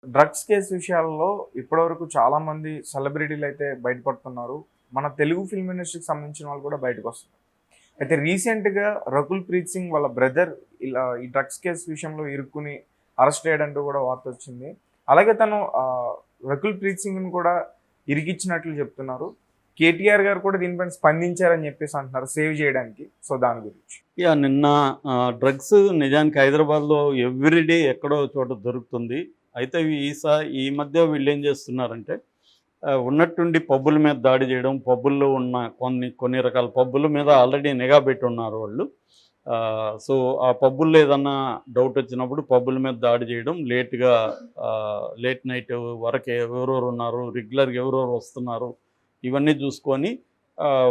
Drugs case విషయాల్లో ఇప్పటివరకు చాలామంది సెలబ్రిటీలైతే బయటపడుతున్నారు. మన తెలుగు ఫిల్మ్ ఇండస్ట్రీకి సంబంధించిన వాళ్ళు కూడా బయటకొస్తున్నారు. అయితే రీసెంట్‌గా 'రకుల్ ప్రీత్ సింగ్' వాళ్ళ బ్రదర్ ఇలా ఈ డ్రగ్స్ కేసు విషయంలో ఇరుక్కుని అరెస్ట్ అయ్యాడంటూ కూడా వార్తొచ్చింది. అలాగే తను 'రకుల్ ప్రీత్ సింగ్‌ని' కూడా ఇరికిచ్చినట్లు చెప్తున్నారు. కేటీఆర్ గారు కూడా దీనిపైన స్పందించారని చెప్పేసి అంటున్నారు సేవ్ చేయడానికి. సో, దాని గురించి. నిన్న డ్రగ్స్ నిజానికి హైదరాబాద్‌లో ఎవ్రీడే ఎక్కడో చోట దొరుకుతుంది. అయితే ఈ మధ్య వీళ్ళేం చేస్తున్నారంటే ఉన్నట్టుండి పబ్బుల మీద దాడి చేయడం, పబ్బుల్లో ఉన్న కొన్ని రకాల పబ్బుల మీద ఆల్రెడీ నిఘా పెట్టున్నారు వాళ్ళు. సో, ఆ పబ్బుల్లో ఏదన్నా డౌట్ వచ్చినప్పుడు పబ్బుల మీద దాడి చేయడం, లేట్ నైట్ వరకు ఎవరెవరు ఉన్నారు, రెగ్యులర్‌గా ఎవరెవరు వస్తున్నారు, ఇవన్నీ చూసుకొని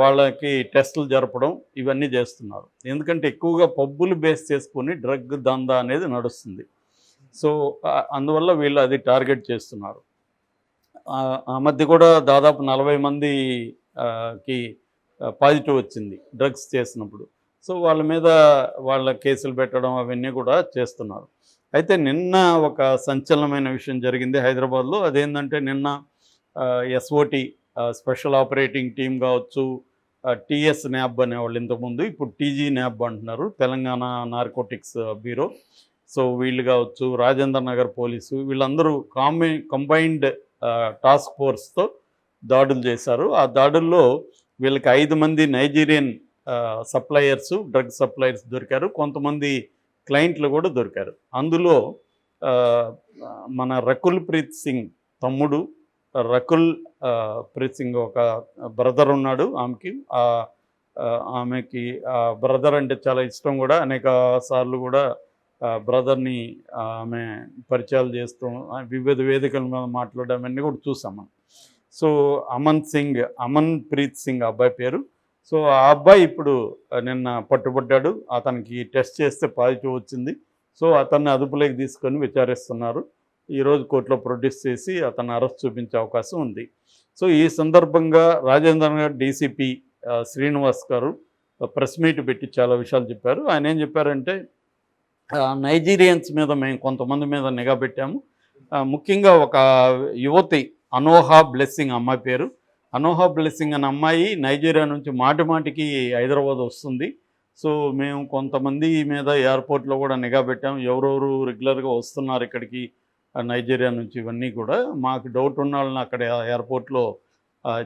వాళ్ళకి టెస్టులు జరపడం ఇవన్నీ చేస్తున్నారు. ఎందుకంటే ఎక్కువగా పబ్బులు బేస్ చేసుకొని డ్రగ్ దందా అనేది నడుస్తుంది. సో, అందువల్ల వీళ్ళు అది టార్గెట్ చేస్తున్నారు. ఆ మధ్య కూడా దాదాపు 40 మందికి పాజిటివ్ వచ్చింది డ్రగ్స్ చేసినప్పుడు. సో, వాళ్ళ కేసులు పెట్టడం అవన్నీ కూడా చేస్తున్నారు. అయితే నిన్న ఒక సంచలనమైన విషయం జరిగింది హైదరాబాద్లో. అదేంటంటే నిన్న ఎస్ఓటి స్పెషల్ ఆపరేటింగ్ టీమ్ కావచ్చు, టీఎస్ న్యాబ్ అనేవాళ్ళు ఇంతకుముందు, ఇప్పుడు టీజీ న్యాబ్ అంటున్నారు, తెలంగాణ నార్కోటిక్స్ బ్యూరో. సో, వీళ్ళు కావచ్చు, రాజేంద్ర నగర్ పోలీసు, వీళ్ళందరూ కంబైన్డ్ టాస్క్ ఫోర్స్తో దాడులు చేశారు. ఆ దాడుల్లో వీళ్ళకి 5 మంది నైజీరియన్ డ్రగ్ సప్లయర్స్ దొరికారు. కొంతమంది క్లయింట్లు కూడా దొరికారు. అందులో మన రకుల్ ప్రీత్ సింగ్ తమ్ముడు రకుల్ ప్రీత్ సింగ్ ఒక బ్రదర్ ఉన్నాడు ఆమెకి. ఆమెకి బ్రదర్ అంటే చాలా ఇష్టం కూడా. అనేక సార్లు కూడా బ్రదర్ని ఆమె పరిచయాలు చేస్తూ వివిధ వేదికల మీద మాట్లాడడం అన్నీ కూడా చూసాం మనం. సో, అమన్ ప్రీత్ సింగ్ అబ్బాయి పేరు. సో, ఆ అబ్బాయి ఇప్పుడు నిన్న పట్టుబడ్డాడు. అతనికి టెస్ట్ చేస్తే పాజిటివ్ వచ్చింది. సో, అతన్ని అదుపులోకి తీసుకొని విచారిస్తున్నారు. ఈరోజు కోర్టులో ప్రొడ్యూస్ చేసి అతన్ని అరెస్ట్ చూపించే అవకాశం ఉంది. సో, ఈ సందర్భంగా రాజేంద్ర నగర్ డీసీపీ శ్రీనివాస్ గారు ప్రెస్ మీట్ పెట్టి చాలా విషయాలు చెప్పారు. ఆయన ఏం చెప్పారంటే, నైజీరియన్స్ మీద మేము కొంతమంది మీద నిఘా పెట్టాము. ముఖ్యంగా ఒక యువతి అనోహా బ్లెస్సింగ్ అమ్మాయి పేరు. అనోహా బ్లెస్సింగ్ అనే అమ్మాయి నైజీరియా నుంచి మాటిమాటికి హైదరాబాద్ వస్తుంది. సో, మేము కొంతమంది మీద ఎయిర్పోర్ట్లో కూడా నిఘా పెట్టాము. ఎవరెవరు రెగ్యులర్గా వస్తున్నారు ఇక్కడికి నైజీరియా నుంచి, ఇవన్నీ కూడా మాకు డౌట్ ఉన్న వాళ్ళని అక్కడ ఎయిర్పోర్ట్లో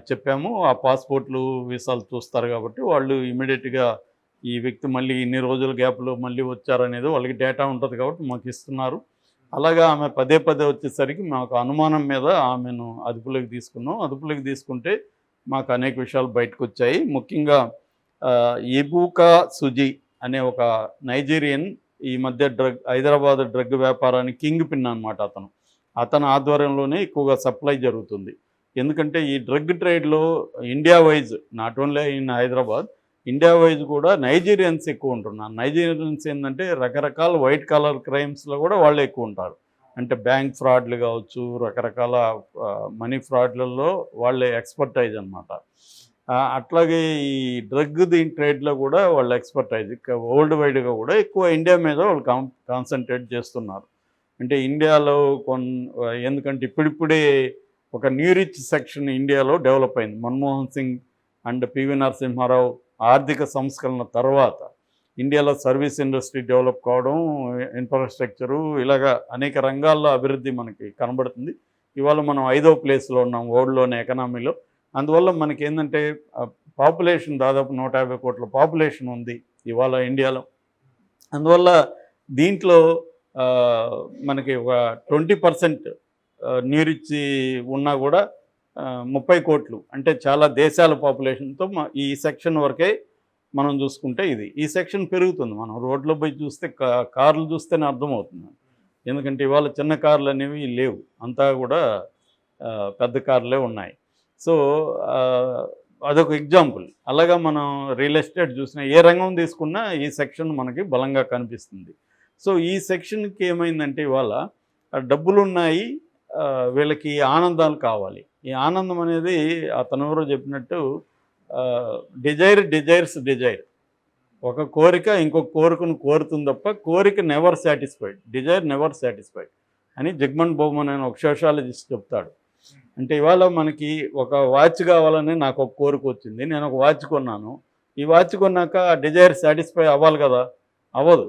చెప్పాము. ఆ పాస్పోర్ట్లు వీసాలు చూస్తారు కాబట్టి వాళ్ళు ఇమీడియట్గా ఈ వ్యక్తి మళ్ళీ ఇన్ని రోజుల గ్యాప్లో మళ్ళీ వచ్చారనేది వాళ్ళకి డేటా ఉంటుంది కాబట్టి మాకు ఇస్తున్నారు. అలాగా ఆమె పదే వచ్చేసరికి మాకు అనుమానం మీద ఆమెను అదుపులోకి తీసుకున్నాం. అదుపులోకి తీసుకుంటే మాకు అనేక విషయాలు బయటకు వచ్చాయి. ముఖ్యంగా ఎబూకా సుజీ అనే ఒక నైజీరియన్ ఈ మధ్య హైదరాబాద్ డ్రగ్ వ్యాపారానికి కింగ్ పిన్ అనమాట. అతని ఆధ్వర్యంలోనే ఎక్కువగా సప్లై జరుగుతుంది. ఎందుకంటే ఈ డ్రగ్ ట్రేడ్లో India wise, not only in Hyderabad, India wise కూడా నైజీరియన్స్ ఎక్కువ ఉంటున్నారు. నైజీరియన్స్ ఏంటంటే రకరకాల వైట్ కాలర్ క్రైమ్స్లో కూడా వాళ్ళు ఎక్కువ ఉంటారు. అంటే బ్యాంక్ ఫ్రాడ్లు కావచ్చు, రకరకాల మనీ ఫ్రాడ్లలో వాళ్ళే ఎక్స్పర్టైజ్ అనమాట. అట్లాగే ఈ డ్రగ్ ట్రేడ్లో కూడా వాళ్ళ ఎక్స్పర్టైజ్ వరల్డ్ వైడ్గా కూడా ఎక్కువ ఇండియా మీద వాళ్ళు కాన్సన్ట్రేట్ చేస్తున్నారు. అంటే ఇండియాలో ఎందుకంటే ఇప్పుడిప్పుడే ఒక న్యూ రిచ్ సెక్షన్ ఇండియాలో డెవలప్ అయింది. మన్మోహన్ సింగ్ అండ్ పివి నరసింహారావు ఆర్థిక సంస్కరణ తర్వాత ఇండియాలో సర్వీస్ ఇండస్ట్రీ డెవలప్ కావడం, ఇన్ఫ్రాస్ట్రక్చరు, ఇలాగా అనేక రంగాల్లో అభివృద్ధి మనకి కనబడుతుంది. ఇవాళ మనం 5వ ప్లేస్లో ఉన్నాం వరల్డ్లోని ఎకనామీలో. అందువల్ల మనకి ఏంటంటే పాపులేషన్ దాదాపు 150 కోట్ల పాపులేషన్ ఉంది ఇవాళ ఇండియాలో. అందువల్ల దీంట్లో మనకి ఒక 20% నీరిచ్చి ఉన్నా కూడా 30 కోట్లు అంటే చాలా దేశాల పాపులేషన్తో ఈ సెక్షన్ వరకే మనం చూసుకుంటే ఈ సెక్షన్ పెరుగుతుంది. మనం రోడ్లో పోయి చూస్తే కార్లు చూస్తేనే అర్థమవుతుంది. ఎందుకంటే ఇవాళ చిన్న కార్లు అనేవి లేవు, అంతా కూడా పెద్ద కార్లే ఉన్నాయి. సో, అదొక ఎగ్జాంపుల్. అలాగా మనం రియల్ ఎస్టేట్ చూసినా, ఏ రంగం తీసుకున్నా ఈ సెక్షన్ మనకి బలంగా కనిపిస్తుంది. సో, ఈ సెక్షన్కి ఏమైందంటే ఇవాళ డబ్బులున్నాయి, వీళ్ళకి ఆనందాలు కావాలి. ఈ ఆనందం అనేది అతను ఎవరో చెప్పినట్టు డిజైర్. ఒక కోరిక ఇంకొక కోరికను కోరుతుంది తప్ప కోరిక never satisfied, desire never satisfied. అని జగ్మన్ బౌమన్ అని ఒక సోషాలజిస్ట్ చెప్తాడు. అంటే ఇవాళ మనకి ఒక వాచ్ కావాలని నాకు ఒక కోరిక వచ్చింది, నేను ఒక వాచ్ కొన్నాను. ఈ వాచ్ కొన్నాక ఆ డిజైర్ సాటిస్ఫై అవ్వాలి కదా, అవ్వదు.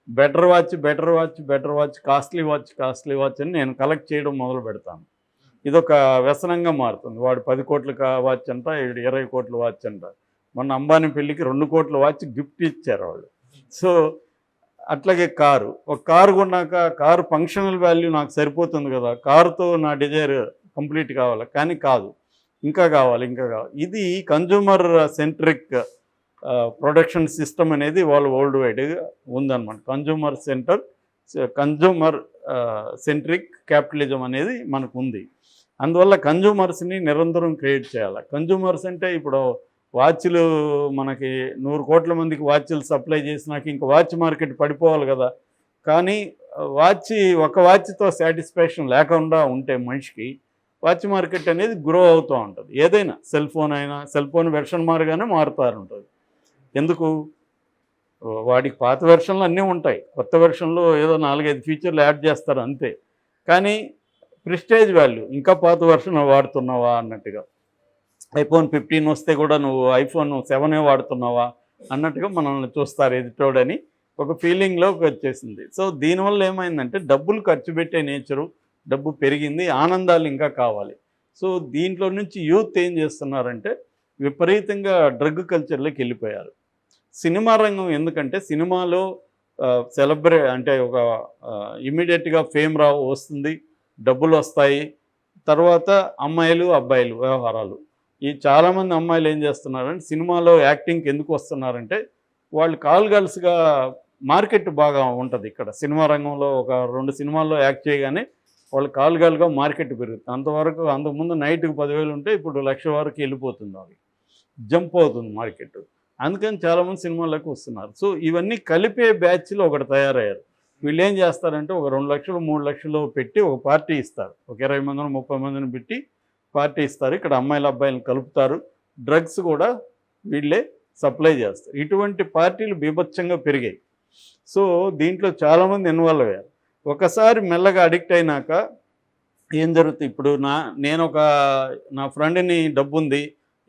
Better watch better watch better watch, costly watch costly watch అని నేను కలెక్ట్ చేయడం మొదలు పెడతాను. ఇదొక వ్యసనంగా మారుతుంది. వాడు 10 కోట్ల వాచ్ అంట, 20 కోట్ల వాచ్ అంట. మొన్న అంబానీ పెళ్ళికి 2 కోట్ల వాచ్ గిఫ్ట్ ఇచ్చారు వాళ్ళు. సో అట్లాగే కారు, ఒక కారు కొన్నాక కారు ఫంక్షనల్ వాల్యూ నాకు సరిపోతుంది కదా, కారుతో నా డిజైర్ కంప్లీట్ కావాలి, కానీ కాదు, ఇంకా కావాలి ఇంకా కావాలి. ఇది కన్జ్యూమర్ సెంట్రిక్ ప్రొడక్షన్ సిస్టమ్ అనేది వాళ్ళు వరల్డ్ వైడ్గా ఉందన్నమాట. కన్జ్యూమర్ సెంట్రిక్ క్యాపిటలిజం అనేది మనకు ఉంది. అందువల్ల కన్జ్యూమర్స్ని నిరంతరం క్రియేట్ చేయాలి. కన్జ్యూమర్స్ అంటే ఇప్పుడు వాచ్లు మనకి 100 కోట్ల మందికి వాచ్లు సప్లై చేసినాక ఇంకా వాచ్ మార్కెట్ పడిపోవాలి కదా. కానీ ఒక వాచ్తో సాటిస్ఫాక్షన్ లేకుండా ఉంటే మనిషికి వాచ్ మార్కెట్ అనేది గ్రో అవుతూ ఉంటుంది. ఏదైనా సెల్ ఫోన్ వెర్షన్ మారుగానే మారుతూ ఉంటుంది. ఎందుకు? వాడికి పాత వెర్షన్లు అన్నీ ఉంటాయి, కొత్త వెర్షన్లో ఏదో 4-5 ఫీచర్లు యాడ్ చేస్తారు అంతే. కానీ ప్రెస్టేజ్ వాల్యూ, ఇంకా పాత వెర్షన్ వాడుతున్నావా అన్నట్టుగా. iPhone 15 వస్తే కూడా నువ్వు iPhone 7 వాడుతున్నావా అన్నట్టుగా మనల్ని చూస్తారు ఎదుటోడని ఒక ఫీలింగ్లోకి వచ్చేసింది. సో దీనివల్ల ఏమైందంటే డబ్బులు ఖర్చు పెట్టే నేచరు, డబ్బు పెరిగింది, ఆనందాలు ఇంకా కావాలి. సో దీంట్లో నుంచి యూత్ ఏం చేస్తున్నారంటే విపరీతంగా డ్రగ్ కల్చర్లోకి వెళ్ళిపోయారు. సినిమా రంగం ఎందుకంటే సినిమాలో అంటే ఒక ఇమీడియట్గా ఫేమ్ వస్తుంది, డబ్బులు వస్తాయి, తర్వాత అమ్మాయిలు అబ్బాయిలు వ్యవహారాలు. ఈ చాలామంది అమ్మాయిలు ఏం చేస్తున్నారంటే సినిమాలో యాక్టింగ్కి ఎందుకు వస్తున్నారంటే వాళ్ళు కాల్ గర్ల్స్గా మార్కెట్ బాగా ఉంటుంది ఇక్కడ సినిమా రంగంలో. ఒక 2 సినిమాల్లో యాక్ట్ చేయగానే వాళ్ళు కాల్ గర్ల్గా మార్కెట్ పెరుగుతుంది. అంతకుముందు నైట్కి 10,000 ఉంటే ఇప్పుడు 1,00,000 వరకు వెళ్ళిపోతుంది, అది జంప్ అవుతుంది మార్కెట్. అందుకని చాలామంది సినిమాలకు వస్తున్నారు. సో ఇవన్నీ కలిపే బ్యాచ్లో ఒకటి తయారయ్యారు. వీళ్ళు ఏం చేస్తారంటే ఒక 2 లక్షలు 3 లక్షలు పెట్టి ఒక పార్టీ ఇస్తారు, ఒక 20 మందిని 30 మందిని పెట్టి పార్టీ ఇస్తారు. ఇక్కడ అమ్మాయిలు అబ్బాయిలను కలుపుతారు, డ్రగ్స్ కూడా వీళ్ళే సప్లై చేస్తారు. ఇటువంటి పార్టీలు బీభత్సంగా పెరిగాయి. సో దీంట్లో చాలామంది ఇన్వాల్వ్ అయ్యారు. ఒకసారి మెల్లగా అడిక్ట్ అయినాక ఏం జరుగుతుంది, ఇప్పుడు నేను నా ఫ్రెండ్ని డబ్బు ఉంది,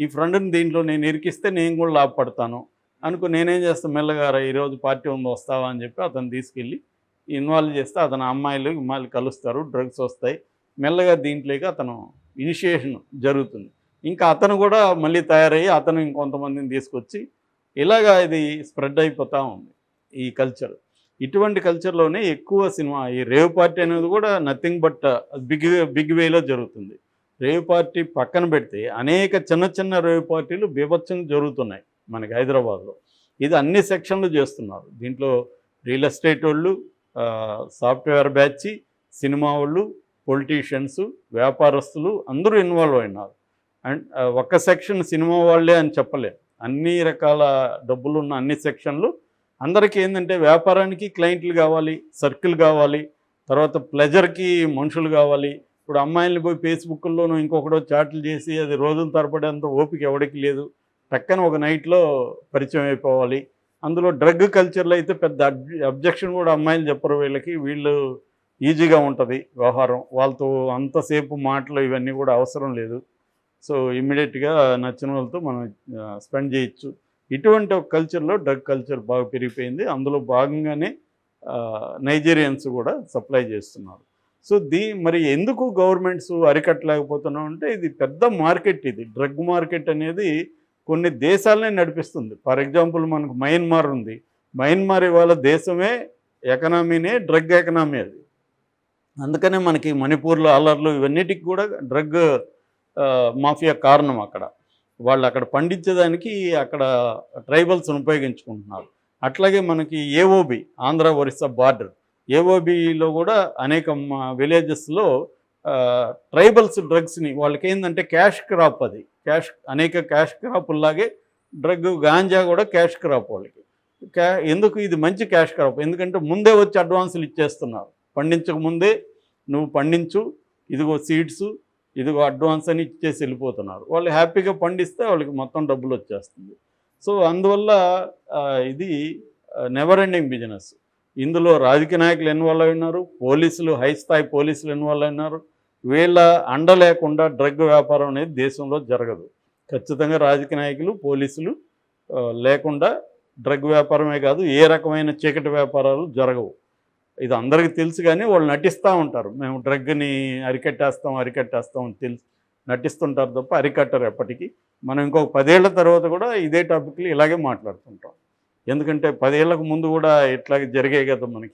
ఈ ఫ్రెండ్ని దీంట్లో నేను ఇరికిస్తే నేను కూడా లాభపడతాను అనుకో, నేనేం చేస్తాను మెల్లగా ఈరోజు పార్టీ ఉంది వస్తావా అని చెప్పి అతను తీసుకెళ్ళి ఇన్వాల్వ్ చేస్తే అతను అమ్మాయిలు కలుస్తారు, డ్రగ్స్ వస్తాయి, మెల్లగా దీంట్లోకి అతను ఇనిషియేషన్ జరుగుతుంది. ఇంకా అతను కూడా మళ్ళీ తయారయ్యి అతను ఇంకొంతమందిని తీసుకొచ్చి ఇలాగా ఇది స్ప్రెడ్ అయిపోతూ ఉంది ఈ కల్చర్. ఇటువంటి కల్చర్లోనే ఎక్కువ సినిమా ఈ రేవ్ పార్టీ అనేది కూడా నథింగ్ బట్ బిగ్ వేలో జరుగుతుంది. రేవ్ పార్టీ పక్కన పెడితే అనేక చిన్న చిన్న రేవ్ పార్టీలు బీభత్సంగా జరుగుతున్నాయి మనకి హైదరాబాద్లో. ఇది అన్ని సెక్షన్లు చేస్తున్నారు. దీంట్లో రియల్ ఎస్టేట్ వాళ్ళు, సాఫ్ట్వేర్ బ్యాచ్, సినిమా వాళ్ళు, పొలిటీషియన్స్, వ్యాపారస్తులు అందరూ ఇన్వాల్వ్ అయినారు. అండ్ ఒక సెక్షన్ సినిమా వాళ్ళే అని చెప్పలేం, అన్ని రకాల డబ్బులు ఉన్న అన్ని సెక్షన్లు. అందరికీ ఏంటంటే వ్యాపారానికి క్లయింట్లు కావాలి, సర్కిల్ కావాలి, తర్వాత ప్లెజర్కి మనుషులు కావాలి. ఇప్పుడు అమ్మాయిల్ని పోయి ఫేస్బుక్లోనూ ఇంకొకటో చాట్లు చేసి అది రోజులు తరపడేంత ఓపిక ఎవరికి లేదు, పక్కన ఒక నైట్లో పరిచయం అయిపోవాలి. అందులో డ్రగ్ కల్చర్లో అయితే పెద్ద అబ్జెక్షన్ కూడా అమ్మాయిలు చెప్పరు, వీళ్ళు ఈజీగా ఉంటుంది వ్యవహారం, వాళ్ళతో అంతసేపు మాటలు ఇవన్నీ కూడా అవసరం లేదు. సో ఇమ్మీడియట్గా నచ్చిన వాళ్ళతో మనం స్పెండ్ చేయొచ్చు. ఇటువంటి ఒక కల్చర్లో డ్రగ్ కల్చర్ బాగా పెరిగిపోయింది. అందులో భాగంగానే నైజీరియన్స్ కూడా సప్లై చేస్తున్నారు. సో మరి ఎందుకు గవర్నమెంట్స్ అరికట్టలేకపోతున్నాం అంటే ఇది పెద్ద మార్కెట్, ఇది డ్రగ్ మార్కెట్ అనేది కొన్ని దేశాలనే నడిపిస్తుంది. ఫర్ ఎగ్జాంపుల్ మనకు మయన్మార్ ఉంది, మయన్మార్ ఇవాళ దేశమే ఎకనామీనే డ్రగ్ ఎకనామీ అది. అందుకనే మనకి మణిపూర్లో అల్లర్లు ఇవన్నిటికి కూడా డ్రగ్ మాఫియా కారణం. వాళ్ళు అక్కడ పండించేదానికి అక్కడ ట్రైబల్స్ని ఉపయోగించుకుంటున్నారు. అట్లాగే మనకి ఏఓబి, ఆంధ్ర ఒరిస్సా బార్డర్, ఏఓబిలో కూడా అనేక విలేజెస్లో ట్రైబల్స్ డ్రగ్స్ని, వాళ్ళకి ఏంటంటే క్యాష్ క్రాప్, అది అనేక క్యాష్ క్రాపుల్లాగే డ్రగ్ గాంజా కూడా క్యాష్ క్రాప్ వాళ్ళకి. ఎందుకు ఇది మంచి క్యాష్ క్రాప్? ఎందుకంటే ముందే వచ్చి అడ్వాన్సులు ఇచ్చేస్తున్నారు, పండించక ముందే నువ్వు పండించు, ఇదిగో సీడ్స్, ఇదిగో అడ్వాన్స్ అని ఇచ్చేసి వెళ్ళిపోతున్నారు. వాళ్ళు హ్యాపీగా పండిస్తే వాళ్ళకి మొత్తం డబ్బులు వచ్చేస్తుంది. సో అందువల్ల ఇది నెవర్ ఎండింగ్ బిజినెస్. ఇందులో రాజకీయ నాయకులు ఇన్వాల్వ్ అయినారు, పోలీసులు, హై స్థాయి పోలీసులు ఇన్వాల్వ్ అయినారు. వీళ్ళ అండ లేకుండా డ్రగ్ వ్యాపారం అనేది దేశంలో జరగదు. ఖచ్చితంగా రాజకీయ నాయకులు, పోలీసులు లేకుండా డ్రగ్ వ్యాపారమే కాదు, ఏ రకమైన చీకటి వ్యాపారాలు జరగవు. ఇది అందరికీ తెలుసు, కానీ వాళ్ళు నటిస్తూ ఉంటారు. మేము డ్రగ్ని అరికట్టేస్తాం అని తెలుసు నటిస్తుంటారు తప్ప అరికట్టరు ఎప్పటికీ. మనం ఇంకొక 10 ఏళ్ల తర్వాత కూడా ఇదే టాపిక్లు ఇలాగే మాట్లాడుతుంటాం. ఎందుకంటే 10 ఏళ్లకు ముందు కూడా ఇట్లాగే జరిగాయి కదా మనకి.